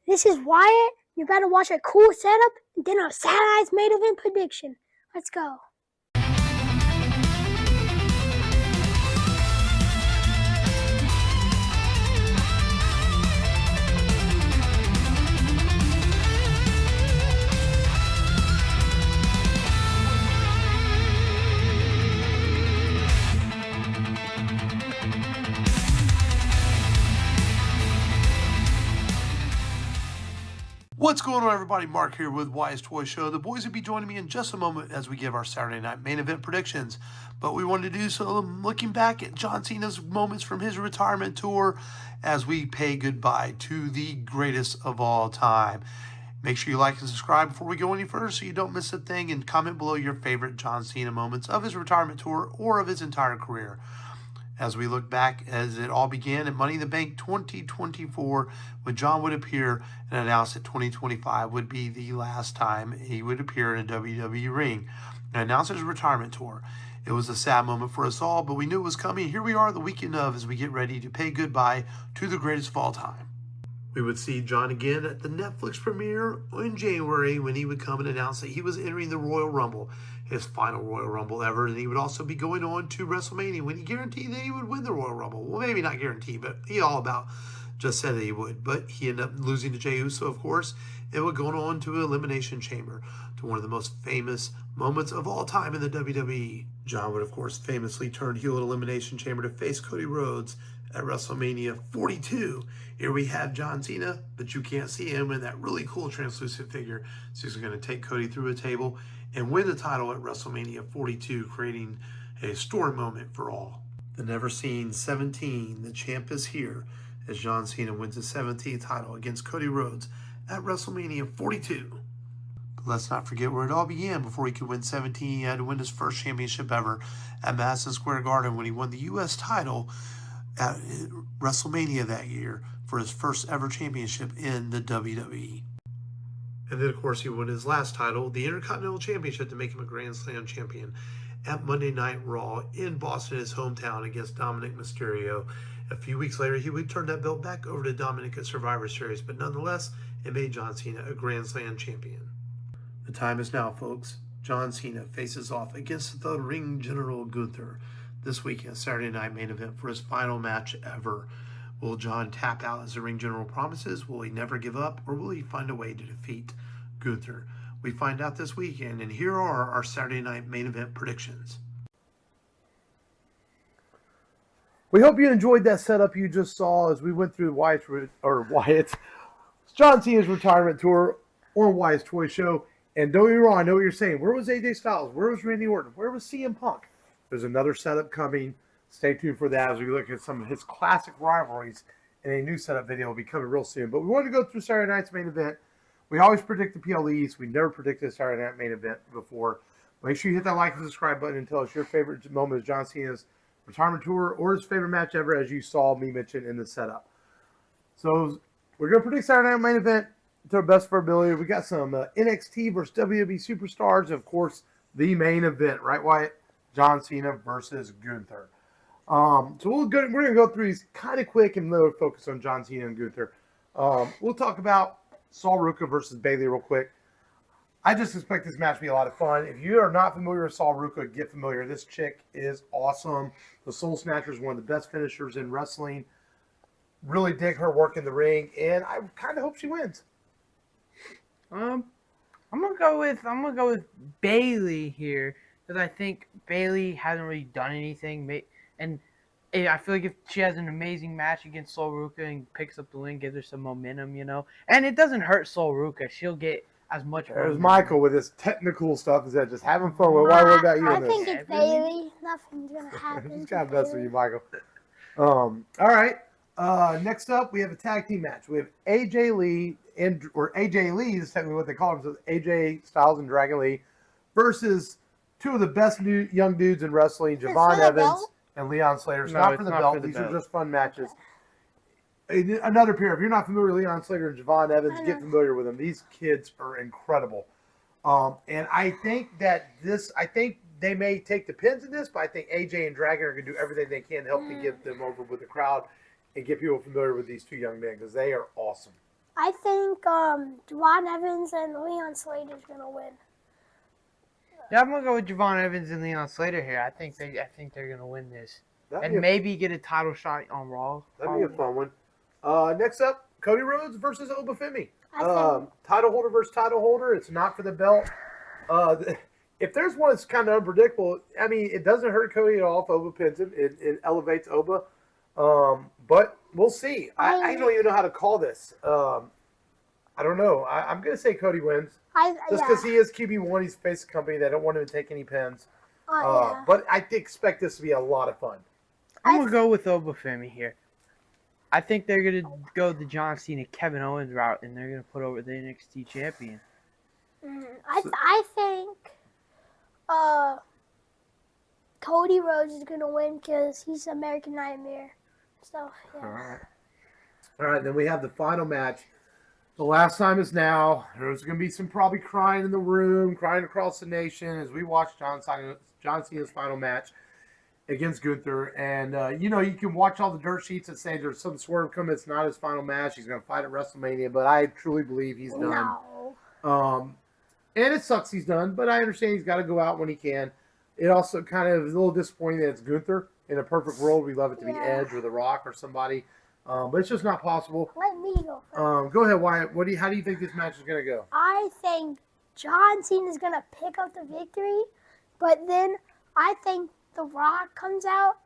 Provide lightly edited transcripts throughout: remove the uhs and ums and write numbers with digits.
This is Wyatt. You better watch a cool setup and then our Saturday's main event prediction. Let's go. What's going on, everybody? Mark here with Wyatt's Toy Show. The boys will be joining me in just a moment as we give our Saturday night main event predictions. But we wanted to do so looking back at John Cena's moments from his retirement tour as we pay goodbye to the greatest of all time. Make sure you like and subscribe before we go any further so you don't miss a thing, and comment below your favorite John Cena moments of his retirement tour or of his entire career. As we look back as it all began at Money in the Bank 2024, when John would appear and announce that 2025 would be the last time he would appear in a WWE ring and announce his retirement tour. It was a sad moment for us all, but we knew it was coming. Here we are the weekend of as we get ready to pay goodbye to the greatest of all time. We would see John again at the Netflix premiere in January when he would come and announce that he was entering the Royal Rumble, his final Royal Rumble ever, and he would also be going on to WrestleMania when he guaranteed that he would win the Royal Rumble. Well, maybe not guaranteed, but he all about just said that he would. But he ended up losing to Jey Uso, of course, and would go on to Elimination Chamber, to one of the most famous moments of all time in the WWE. John would, of course, famously turn heel at Elimination Chamber to face Cody Rhodes at WrestleMania 42. Here we had John Cena, but you can't see him in that really cool translucent figure. So he's going to take Cody through a table and win the title at WrestleMania 42, creating a historic moment for all. The never seen 17, the champ is here, as John Cena wins his 17th title against Cody Rhodes at WrestleMania 42. But let's not forget where it all began. Before he could win 17, he had to win his first championship ever at Madison Square Garden when he won the U.S. title at WrestleMania that year for his first ever championship in the WWE. And then, of course, he won his last title, the Intercontinental Championship, to make him a Grand Slam champion at Monday Night Raw in Boston, his hometown, against Dominic Mysterio. A few weeks later, he would turn that belt back over to Dominic at Survivor Series, but nonetheless, it made John Cena a Grand Slam champion. The time is now, folks. John Cena faces off against the Ring General Gunther this weekend, Saturday night main event for his final match ever. Will John tap out as the Ring General promises? Will he never give up? Or will he find a way to defeat Gunther? We find out this weekend, and here are our Saturday night main event predictions. We hope you enjoyed that setup you just saw as we went through Wyatt's John Cena's retirement tour on Wyatt's Toy Show. And don't get me wrong, I know what you're saying. Where was AJ Styles? Where was Randy Orton? Where was CM Punk? There's another setup coming. Stay tuned for that as we look at some of his classic rivalries, and a new setup video will be coming real soon. But we wanted to go through Saturday night's main event. We always predict the PLEs. We never predicted a Saturday night main event before. Make sure you hit that like and subscribe button and tell us your favorite moment of John Cena's retirement tour or his favorite match ever, as you saw me mention in the setup. So we're going to predict Saturday night main event to our best of our ability. We got some NXT versus WWE superstars, and of course, the main event, right, Wyatt? John Cena versus Gunther. So we're going to go through these kind of quick and really focus on John Cena and Gunther. We'll talk about Sol Ruca versus Bayley real quick. I just expect this match to be a lot of fun. If you are not familiar with Sol Ruca, get familiar. This chick is awesome. The Soul Snatcher is one of the best finishers in wrestling. Really dig her work in the ring, and I kind of hope she wins. I'm gonna go with Bayley here, because I think Bayley hasn't really done anything, and I feel like if she has an amazing match against Sol Ruca and picks up the win, gives her some momentum, and it doesn't hurt Sol Ruca. She'll get as much. There's Michael with his technical stuff. Is that just having fun? What about you? I think it's Bayley. Nothing's gonna happen. Just kind of mess with you, Michael. All right. Next up, we have a tag team match. We have AJ Lee or AJ Lee is technically what they call themselves, AJ Styles and Dragon Lee, versus two of the best young dudes in wrestling, Javon Evans and Leon Slater. It's not for the belt. These are just fun matches. Another pair. If you're not familiar with Leon Slater and Javon Evans, get familiar with them. These kids are incredible. And I think they may take the pins in this, but I think AJ and Dragon are going to do everything they can to help to get them over with the crowd and get people familiar with these two young men, because they are awesome. I think Javon Evans and Leon Slater's gonna win. Yeah, I'm gonna go with Javon Evans and Leon Slater here. I think they're gonna win this, That'd and maybe get a title shot on Raw. That'd be a fun one. Next up, Cody Rhodes versus Obafemi. I think Title holder versus title holder. It's not for the belt. If there's one that's kind of unpredictable, I mean, it doesn't hurt Cody at all if Oba pins him. It elevates Oba. But we'll see. I don't even know how to call this. I don't know. I'm going to say Cody wins. Just because he is QB1, he's faced a company that don't want him to take any pins. But I expect this to be a lot of fun. I'm gonna go with Obafemi here. I think they're gonna go the John Cena Kevin Owens route, and they're gonna put over the NXT champion. I think Cody Rhodes is gonna win because he's American Nightmare. So yeah. All right. Then we have the final match. The last time is now. There's going to be some probably crying in the room, crying across the nation as we watch John Cena's final match against Gunther. And, you can watch all the dirt sheets that say there's some swerve coming. It's not his final match. He's going to fight at WrestleMania. But I truly believe he's done. No. And it sucks he's done. But I understand he's got to go out when he can. It also kind of is a little disappointing that it's Gunther. In a perfect world, we'd love it to be Edge or The Rock or somebody. But it's just not possible. Let me go first. Go ahead, Wyatt. How do you think this match is going to go? I think John Cena is gonna pick up the victory, but then I think The Rock comes out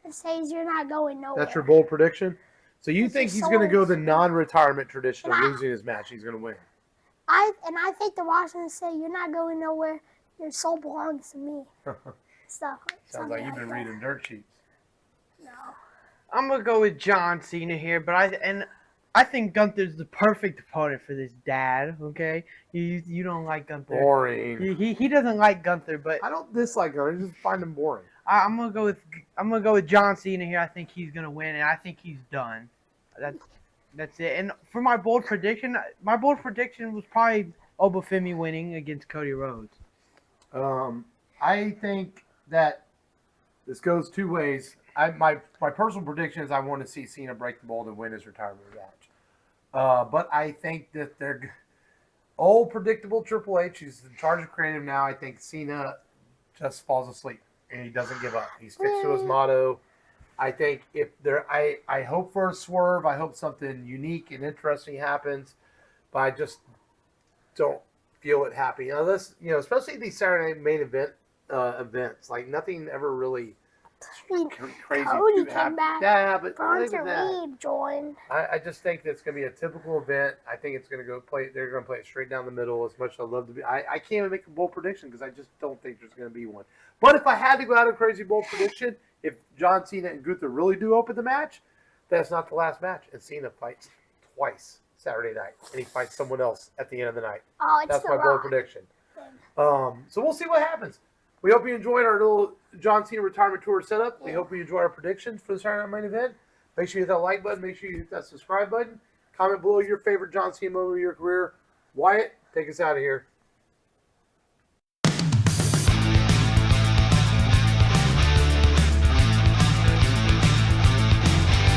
and says you're not going nowhere. That's your bold prediction? So you think he's going to go the non-retirement tradition of And I- losing his match. He's going to win. I think The Rock's gonna say you're not going nowhere. Your soul belongs to me. Sounds Something like you've been that. reading dirt sheets. No. I'm gonna go with John Cena here, but I think Gunther's the perfect opponent for this dad. Okay, you don't like Gunther. Boring. He doesn't like Gunther, but I don't dislike him. I just find him boring. I'm gonna go with John Cena here. I think he's gonna win, and I think he's done. That's it. And for my bold prediction was probably Obafemi winning against Cody Rhodes. I think that this goes two ways. My personal prediction is I want to see Cena break the mold and win his retirement match. But I think that they're old, predictable Triple H. He's in charge of creative now. I think Cena just falls asleep and he doesn't give up. He's fixed to his motto. I think I hope for a swerve. I hope something unique and interesting happens, but I just don't feel it happening. Unless, especially these Saturday night main events, like nothing ever really crazy Cody could came back. Yeah, but Bronson look at that. Reed joined. I just think that's going to be a typical event. I think it's going to they're going to play it straight down the middle as much as I'd love to be. I can't even make a bold prediction because I just don't think there's going to be one. But if I had to go out a crazy bold prediction, if John Cena and Gunther really do open the match, that's not the last match. And Cena fights twice Saturday night. And he fights someone else at the end of the night. Oh, it's That's The my bold Rock. prediction. So we'll see what happens. We hope you enjoyed our little John Cena retirement tour setup. We hope you enjoy our predictions for the Saturday night main event. Make sure you hit that like button. Make sure you hit that subscribe button. Comment below your favorite John Cena moment of your career. Wyatt, take us out of here.